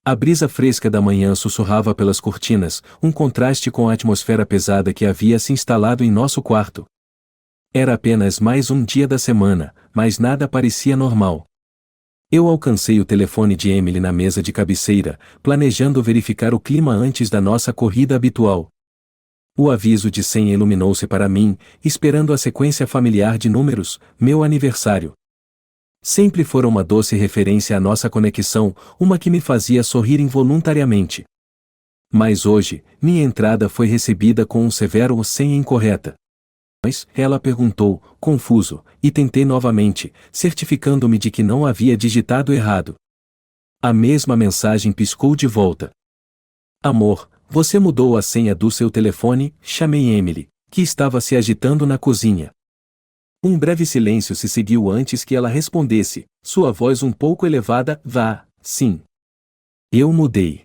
A brisa fresca da manhã sussurrava pelas cortinas, um contraste com a atmosfera pesada que havia se instalado em nosso quarto. Era apenas mais um dia da semana, mas nada parecia normal. Eu alcancei o telefone de Emily na mesa de cabeceira, planejando verificar o clima antes da nossa corrida habitual. O aviso de senha iluminou-se para mim, esperando a sequência familiar de números, meu aniversário. Sempre fora uma doce referência à nossa conexão, uma que me fazia sorrir involuntariamente. Mas hoje, minha entrada foi recebida com um severo senha incorreta. Ela perguntou, confuso, e tentei novamente, certificando-me de que não havia digitado errado. A mesma mensagem piscou de volta. Amor, você mudou a senha do seu telefone? Chamei Emily, que estava se agitando na cozinha. Um breve silêncio se seguiu antes que ela respondesse, sua voz um pouco elevada, vá, sim. Eu mudei.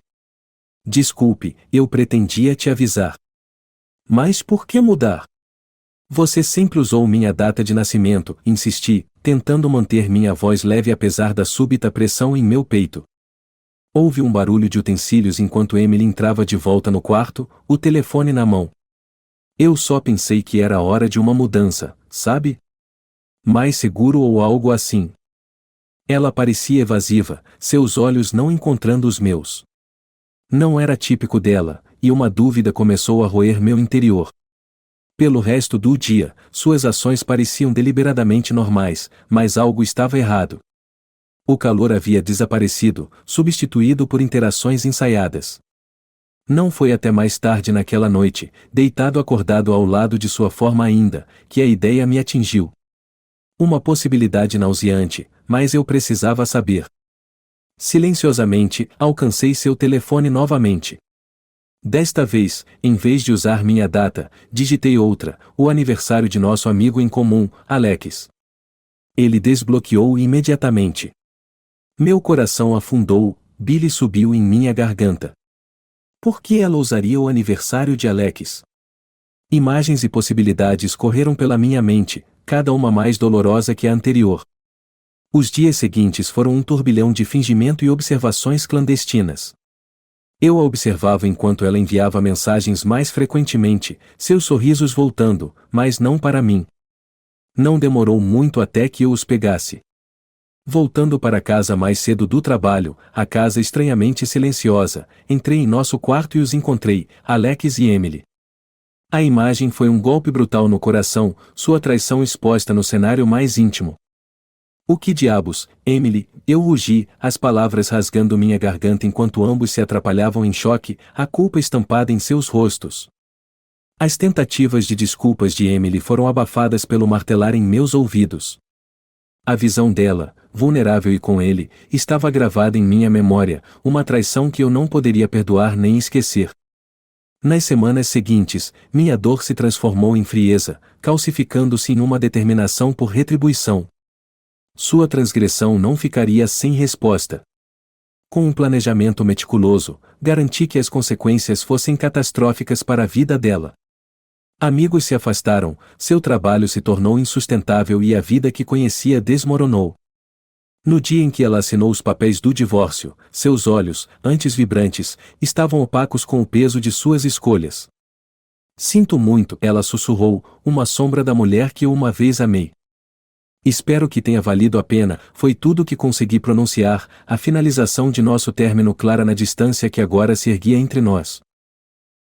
Desculpe, eu pretendia te avisar. Mas por que mudar? Você sempre usou minha data de nascimento, insisti, tentando manter minha voz leve apesar da súbita pressão em meu peito. Houve um barulho de utensílios enquanto Emily entrava de volta no quarto, o telefone na mão. Eu só pensei que era hora de uma mudança, sabe? Mais seguro ou algo assim. Ela parecia evasiva, seus olhos não encontrando os meus. Não era típico dela, e uma dúvida começou a roer meu interior. Pelo resto do dia, suas ações pareciam deliberadamente normais, mas algo estava errado. O calor havia desaparecido, substituído por interações ensaiadas. Não foi até mais tarde naquela noite, deitado acordado ao lado de sua forma ainda, que a ideia me atingiu. Uma possibilidade nauseante, mas eu precisava saber. Silenciosamente, alcancei seu telefone novamente. Desta vez, em vez de usar minha data, digitei outra, o aniversário de nosso amigo em comum, Alex. Ele desbloqueou imediatamente. Meu coração afundou, bile subiu em minha garganta. Por que ela usaria o aniversário de Alex? Imagens e possibilidades correram pela minha mente, cada uma mais dolorosa que a anterior. Os dias seguintes foram um turbilhão de fingimento e observações clandestinas. Eu a observava enquanto ela enviava mensagens mais frequentemente, seus sorrisos voltando, mas não para mim. Não demorou muito até que eu os pegasse. Voltando para casa mais cedo do trabalho, a casa estranhamente silenciosa, entrei em nosso quarto e os encontrei, Alex e Emily. A imagem foi um golpe brutal no coração, sua traição exposta no cenário mais íntimo. O que diabos, Emily, eu rugi, as palavras rasgando minha garganta enquanto ambos se atrapalhavam em choque, a culpa estampada em seus rostos. As tentativas de desculpas de Emily foram abafadas pelo martelar em meus ouvidos. A visão dela, vulnerável e com ele, estava gravada em minha memória, uma traição que eu não poderia perdoar nem esquecer. Nas semanas seguintes, minha dor se transformou em frieza, calcificando-se em uma determinação por retribuição. Sua transgressão não ficaria sem resposta. Com um planejamento meticuloso, garanti que as consequências fossem catastróficas para a vida dela. Amigos se afastaram, seu trabalho se tornou insustentável e a vida que conhecia desmoronou. No dia em que ela assinou os papéis do divórcio, seus olhos, antes vibrantes, estavam opacos com o peso de suas escolhas. Sinto muito, ela sussurrou, uma sombra da mulher que eu uma vez amei. Espero que tenha valido a pena, foi tudo o que consegui pronunciar, a finalização de nosso término clara na distância que agora se erguia entre nós.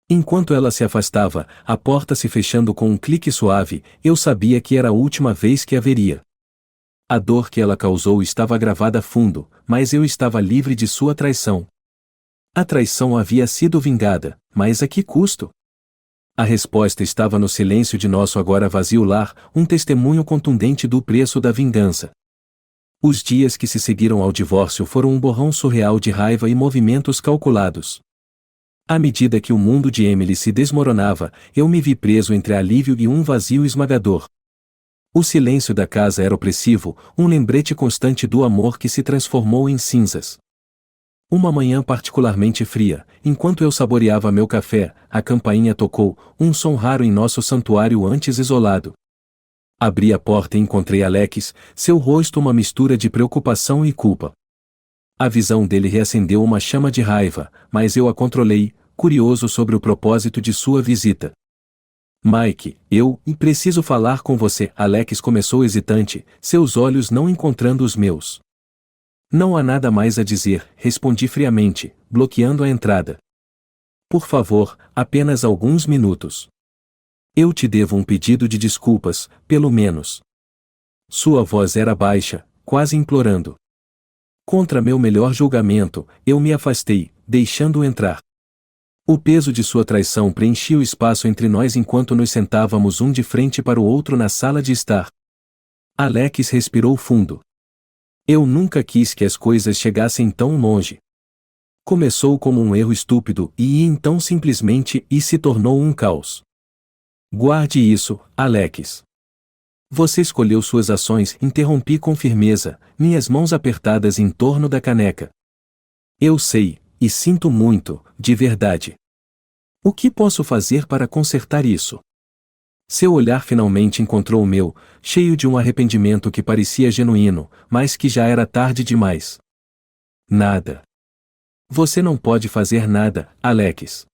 Enquanto ela se afastava, a porta se fechando com um clique suave, eu sabia que era a última vez que a veria. A dor que ela causou estava gravada fundo, mas eu estava livre de sua traição. A traição havia sido vingada, mas a que custo? A resposta estava no silêncio de nosso agora vazio lar, um testemunho contundente do preço da vingança. Os dias que se seguiram ao divórcio foram um borrão surreal de raiva e movimentos calculados. À medida que o mundo de Emily se desmoronava, eu me vi preso entre alívio e um vazio esmagador. O silêncio da casa era opressivo, um lembrete constante do amor que se transformou em cinzas. Uma manhã particularmente fria, enquanto eu saboreava meu café, a campainha tocou, um som raro em nosso santuário antes isolado. Abri a porta e encontrei Alex, seu rosto uma mistura de preocupação e culpa. A visão dele reacendeu uma chama de raiva, mas eu a controlei, curioso sobre o propósito de sua visita. Mike, eu preciso falar com você. Alex começou hesitante, seus olhos não encontrando os meus. Não há nada mais a dizer, respondi friamente, bloqueando a entrada. Por favor, apenas alguns minutos. Eu te devo um pedido de desculpas, pelo menos. Sua voz era baixa, quase implorando. Contra meu melhor julgamento, eu me afastei, deixando-o entrar. O peso de sua traição preenchia o espaço entre nós enquanto nos sentávamos um de frente para o outro na sala de estar. Alex respirou fundo. Eu nunca quis que as coisas chegassem tão longe. Começou como um erro estúpido e então simplesmente se tornou um caos. Guarde isso, Alex. Você escolheu suas ações, interrompi com firmeza, minhas mãos apertadas em torno da caneca. Eu sei, e sinto muito, de verdade. O que posso fazer para consertar isso? Seu olhar finalmente encontrou o meu, cheio de um arrependimento que parecia genuíno, mas que já era tarde demais. Nada. Você não pode fazer nada, Alex.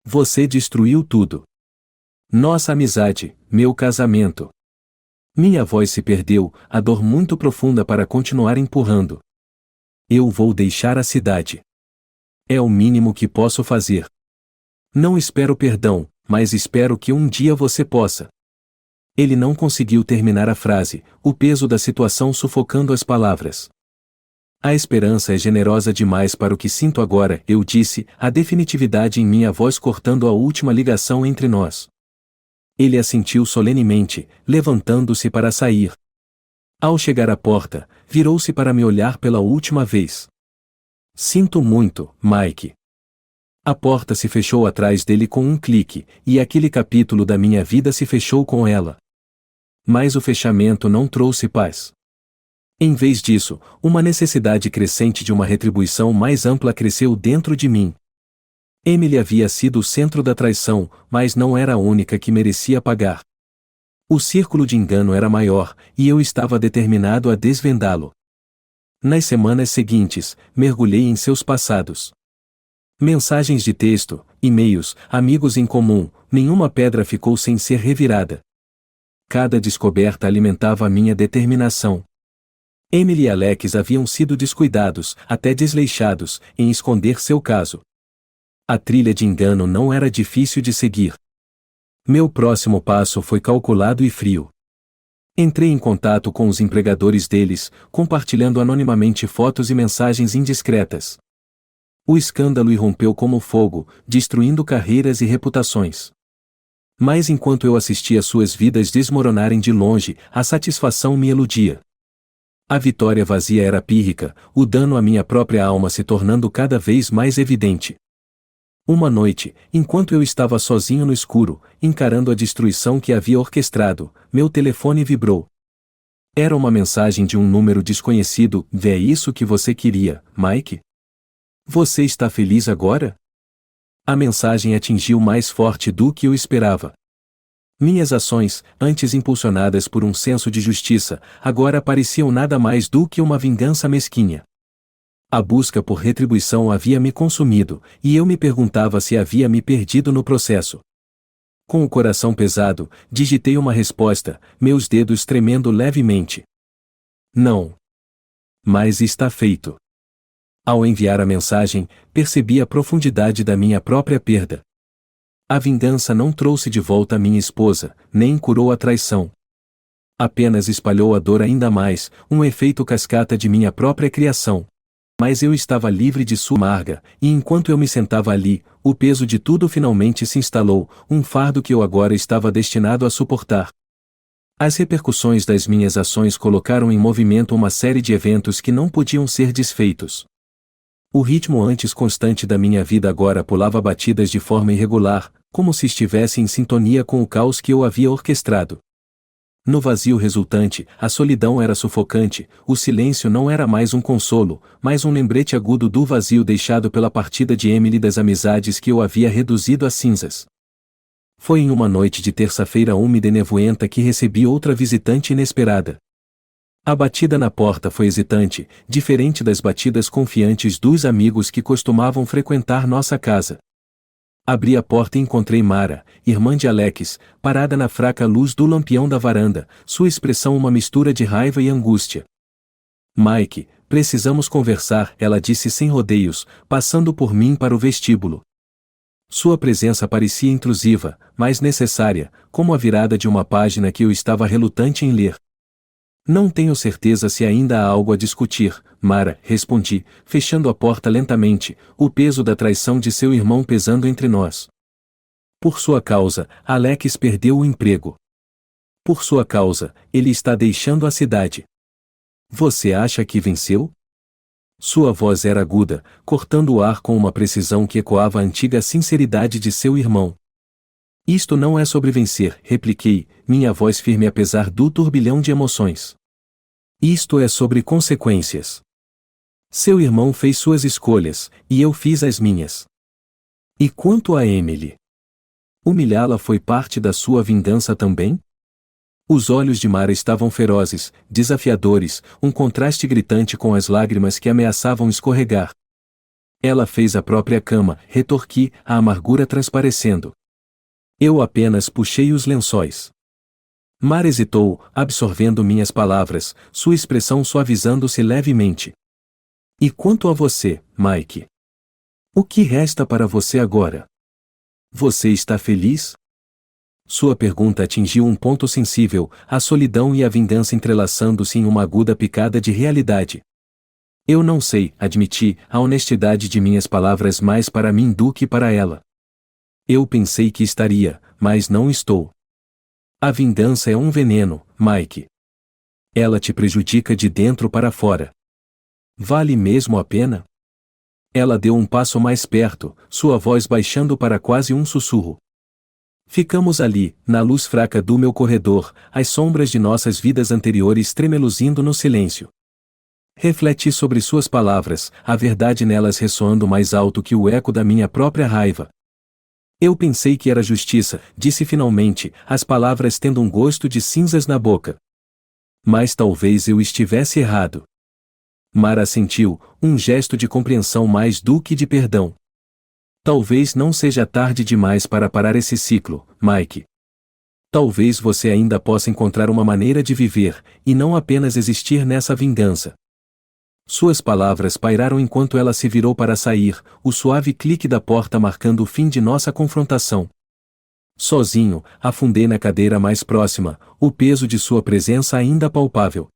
Você destruiu tudo. Nossa amizade, meu casamento. Minha voz se perdeu, a dor muito profunda para continuar empurrando. Eu vou deixar a cidade. É o mínimo que posso fazer. Não espero perdão, mas espero que um dia você possa. Ele não conseguiu terminar a frase, o peso da situação sufocando as palavras. A esperança é generosa demais para o que sinto agora, eu disse, a definitividade em minha voz cortando a última ligação entre nós. Ele assentiu solenemente, levantando-se para sair. Ao chegar à porta, virou-se para me olhar pela última vez. Sinto muito, Mike. A porta se fechou atrás dele com um clique, e aquele capítulo da minha vida se fechou com ela. Mas o fechamento não trouxe paz. Em vez disso, uma necessidade crescente de uma retribuição mais ampla cresceu dentro de mim. Emily havia sido o centro da traição, mas não era a única que merecia pagar. O círculo de engano era maior, e eu estava determinado a desvendá-lo. Nas semanas seguintes, mergulhei em seus passados. Mensagens de texto, e-mails, amigos em comum, nenhuma pedra ficou sem ser revirada. Cada descoberta alimentava a minha determinação. Emily e Alex haviam sido descuidados, até desleixados, em esconder seu caso. A trilha de engano não era difícil de seguir. Meu próximo passo foi calculado e frio. Entrei em contato com os empregadores deles, compartilhando anonimamente fotos e mensagens indiscretas. O escândalo irrompeu como fogo, destruindo carreiras e reputações. Mas enquanto eu assistia suas vidas desmoronarem de longe, a satisfação me eludia. A vitória vazia era pírrica, o dano à minha própria alma se tornando cada vez mais evidente. Uma noite, enquanto eu estava sozinho no escuro, encarando a destruição que havia orquestrado, meu telefone vibrou. Era uma mensagem de um número desconhecido. É isso que você queria, Mike? Você está feliz agora? A mensagem atingiu mais forte do que eu esperava. Minhas ações, antes impulsionadas por um senso de justiça, agora pareciam nada mais do que uma vingança mesquinha. A busca por retribuição havia me consumido, e eu me perguntava se havia me perdido no processo. Com o coração pesado, digitei uma resposta, meus dedos tremendo levemente. Não. Mas está feito. Ao enviar a mensagem, percebi a profundidade da minha própria perda. A vingança não trouxe de volta a minha esposa, nem curou a traição. Apenas espalhou a dor ainda mais, um efeito cascata de minha própria criação. Mas eu estava livre de sua amarga, e enquanto eu me sentava ali, o peso de tudo finalmente se instalou, um fardo que eu agora estava destinado a suportar. As repercussões das minhas ações colocaram em movimento uma série de eventos que não podiam ser desfeitos. O ritmo antes constante da minha vida agora pulava batidas de forma irregular, como se estivesse em sintonia com o caos que eu havia orquestrado. No vazio resultante, a solidão era sufocante, o silêncio não era mais um consolo, mas um lembrete agudo do vazio deixado pela partida de Emily, das amizades que eu havia reduzido a cinzas. Foi em uma noite de terça-feira úmida e nevoenta que recebi outra visitante inesperada. A batida na porta foi hesitante, diferente das batidas confiantes dos amigos que costumavam frequentar nossa casa. Abri a porta e encontrei Mara, irmã de Alex, parada na fraca luz do lampião da varanda, sua expressão uma mistura de raiva e angústia. Mike, precisamos conversar, ela disse sem rodeios, passando por mim para o vestíbulo. Sua presença parecia intrusiva, mas necessária, como a virada de uma página que eu estava relutante em ler. Não tenho certeza se ainda há algo a discutir, Mara, respondi, fechando a porta lentamente, o peso da traição de seu irmão pesando entre nós. Por sua causa, Alex perdeu o emprego. Por sua causa, ele está deixando a cidade. Você acha que venceu? Sua voz era aguda, cortando o ar com uma precisão que ecoava a antiga sinceridade de seu irmão. Isto não é sobre vencer, repliquei, minha voz firme apesar do turbilhão de emoções. Isto é sobre consequências. Seu irmão fez suas escolhas, e eu fiz as minhas. E quanto a Emily? Humilhá-la foi parte da sua vingança também? Os olhos de Mara estavam ferozes, desafiadores, um contraste gritante com as lágrimas que ameaçavam escorregar. Ela fez a própria cama, retorqui, a amargura transparecendo. Eu apenas puxei os lençóis. Mara hesitou, absorvendo minhas palavras, sua expressão suavizando-se levemente. E quanto a você, Mike? O que resta para você agora? Você está feliz? Sua pergunta atingiu um ponto sensível, a solidão e a vingança entrelaçando-se em uma aguda picada de realidade. Eu não sei, admiti, a honestidade de minhas palavras mais para mim do que para ela. Eu pensei que estaria, mas não estou. A vingança é um veneno, Mike. Ela te prejudica de dentro para fora. Vale mesmo a pena? Ela deu um passo mais perto, sua voz baixando para quase um sussurro. Ficamos ali, na luz fraca do meu corredor, as sombras de nossas vidas anteriores tremeluzindo no silêncio. Refleti sobre suas palavras, a verdade nelas ressoando mais alto que o eco da minha própria raiva. Eu pensei que era justiça, disse finalmente, as palavras tendo um gosto de cinzas na boca. Mas talvez eu estivesse errado. Mara assentiu, um gesto de compreensão mais do que de perdão. Talvez não seja tarde demais para parar esse ciclo, Mike. Talvez você ainda possa encontrar uma maneira de viver, e não apenas existir nessa vingança. Suas palavras pairaram enquanto ela se virou para sair, o suave clique da porta marcando o fim de nossa confrontação. Sozinho, afundei na cadeira mais próxima, o peso de sua presença ainda palpável.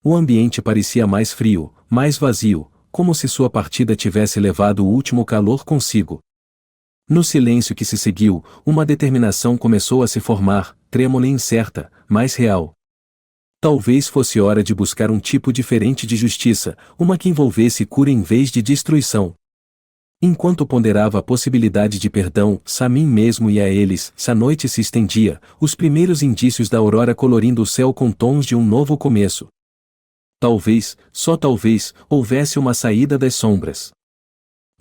O ambiente parecia mais frio, mais vazio, como se sua partida tivesse levado o último calor consigo. No silêncio que se seguiu, uma determinação começou a se formar, trêmula e incerta, mas real. Talvez fosse hora de buscar um tipo diferente de justiça, uma que envolvesse cura em vez de destruição. Enquanto ponderava a possibilidade de perdão, a mim mesmo e a eles, a noite se estendia, os primeiros indícios da aurora colorindo o céu com tons de um novo começo. Talvez, só talvez, houvesse uma saída das sombras.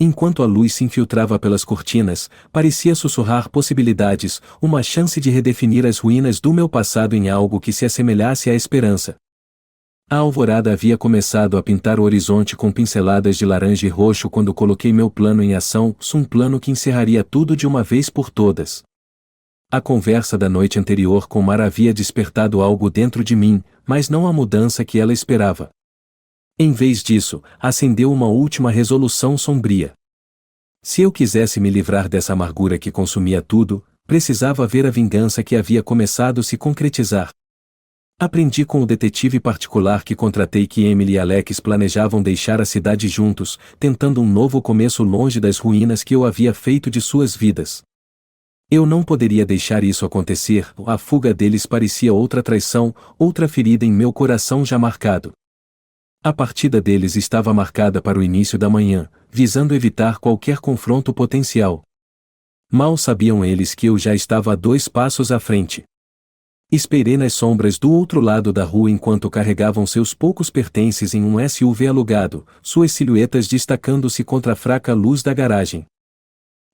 Enquanto a luz se infiltrava pelas cortinas, parecia sussurrar possibilidades, uma chance de redefinir as ruínas do meu passado em algo que se assemelhasse à esperança. A alvorada havia começado a pintar o horizonte com pinceladas de laranja e roxo quando coloquei meu plano em ação, um plano que encerraria tudo de uma vez por todas. A conversa da noite anterior com Mara havia despertado algo dentro de mim, mas não a mudança que ela esperava. Em vez disso, acendeu uma última resolução sombria. Se eu quisesse me livrar dessa amargura que consumia tudo, precisava ver a vingança que havia começado a se concretizar. Aprendi com o detetive particular que contratei que Emily e Alex planejavam deixar a cidade juntos, tentando um novo começo longe das ruínas que eu havia feito de suas vidas. Eu não poderia deixar isso acontecer, a fuga deles parecia outra traição, outra ferida em meu coração já marcado. A partida deles estava marcada para o início da manhã, visando evitar qualquer confronto potencial. Mal sabiam eles que eu já estava a 2 passos à frente. Esperei nas sombras do outro lado da rua enquanto carregavam seus poucos pertences em um SUV alugado, suas silhuetas destacando-se contra a fraca luz da garagem.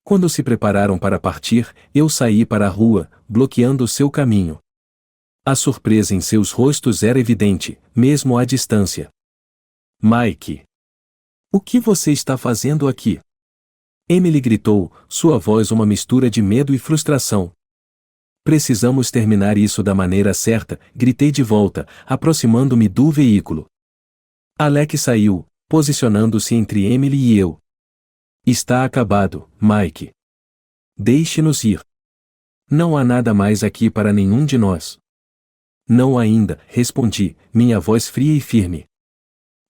Quando se prepararam para partir, eu saí para a rua, bloqueando seu caminho. A surpresa em seus rostos era evidente, mesmo à distância. Mike! O que você está fazendo aqui? Emily gritou, sua voz uma mistura de medo e frustração. Precisamos terminar isso da maneira certa, gritei de volta, aproximando-me do veículo. Alex saiu, posicionando-se entre Emily e eu. Está acabado, Mike. Deixe-nos ir. Não há nada mais aqui para nenhum de nós. Não ainda, respondi, minha voz fria e firme.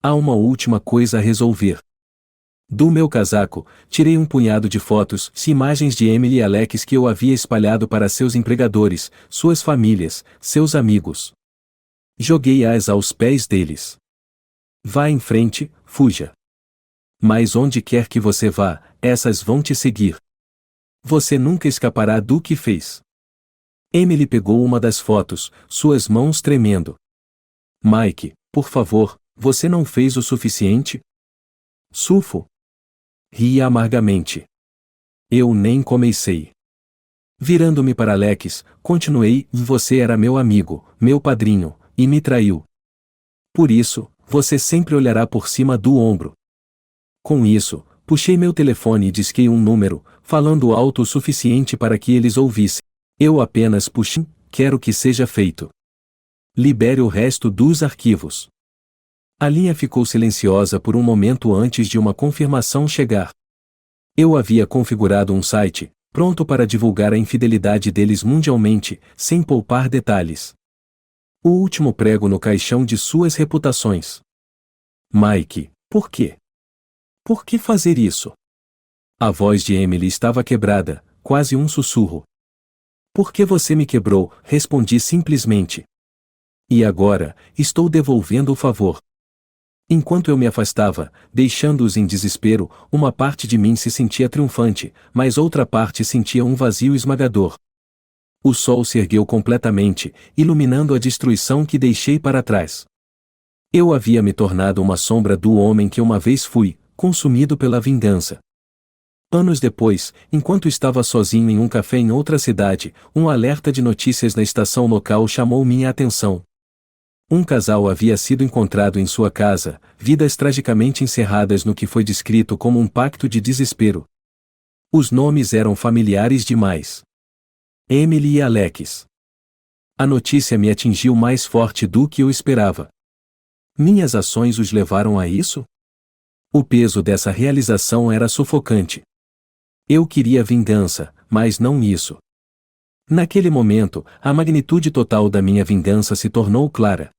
Há uma última coisa a resolver. Do meu casaco, tirei um punhado de fotos, imagens de Emily e Alex que eu havia espalhado para seus empregadores, suas famílias, seus amigos. Joguei-as aos pés deles. Vá em frente, fuja. Mas onde quer que você vá, essas vão te seguir. Você nunca escapará do que fez. Emily pegou uma das fotos, suas mãos tremendo. Mike, por favor, você não fez o suficiente? Sufo. Ri amargamente. Eu nem comecei. Virando-me para Alex, continuei, você era meu amigo, meu padrinho, e me traiu. Por isso, você sempre olhará por cima do ombro. Com isso, puxei meu telefone e disquei um número, falando alto o suficiente para que eles ouvissem. Eu apenas puxei, quero que seja feito. Libere o resto dos arquivos. A linha ficou silenciosa por um momento antes de uma confirmação chegar. Eu havia configurado um site, pronto para divulgar a infidelidade deles mundialmente, sem poupar detalhes. O último prego no caixão de suas reputações. Mike, por quê? Por que fazer isso? A voz de Emily estava quebrada, quase um sussurro. Por que você me quebrou? Respondi simplesmente. E agora, estou devolvendo o favor. Enquanto eu me afastava, deixando-os em desespero, uma parte de mim se sentia triunfante, mas outra parte sentia um vazio esmagador. O sol se ergueu completamente, iluminando a destruição que deixei para trás. Eu havia me tornado uma sombra do homem que uma vez fui, consumido pela vingança. Anos depois, enquanto estava sozinho em um café em outra cidade, um alerta de notícias na estação local chamou minha atenção. Um casal havia sido encontrado em sua casa, vidas tragicamente encerradas no que foi descrito como um pacto de desespero. Os nomes eram familiares demais. Emily e Alex. A notícia me atingiu mais forte do que eu esperava. Minhas ações os levaram a isso? O peso dessa realização era sufocante. Eu queria vingança, mas não isso. Naquele momento, a magnitude total da minha vingança se tornou clara.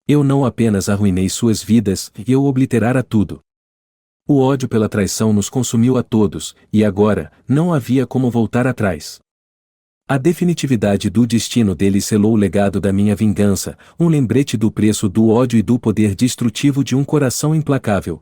Eu não apenas arruinei suas vidas, eu obliterara tudo. O ódio pela traição nos consumiu a todos, e agora, não havia como voltar atrás. A definitividade do destino deles selou o legado da minha vingança, um lembrete do preço do ódio e do poder destrutivo de um coração implacável.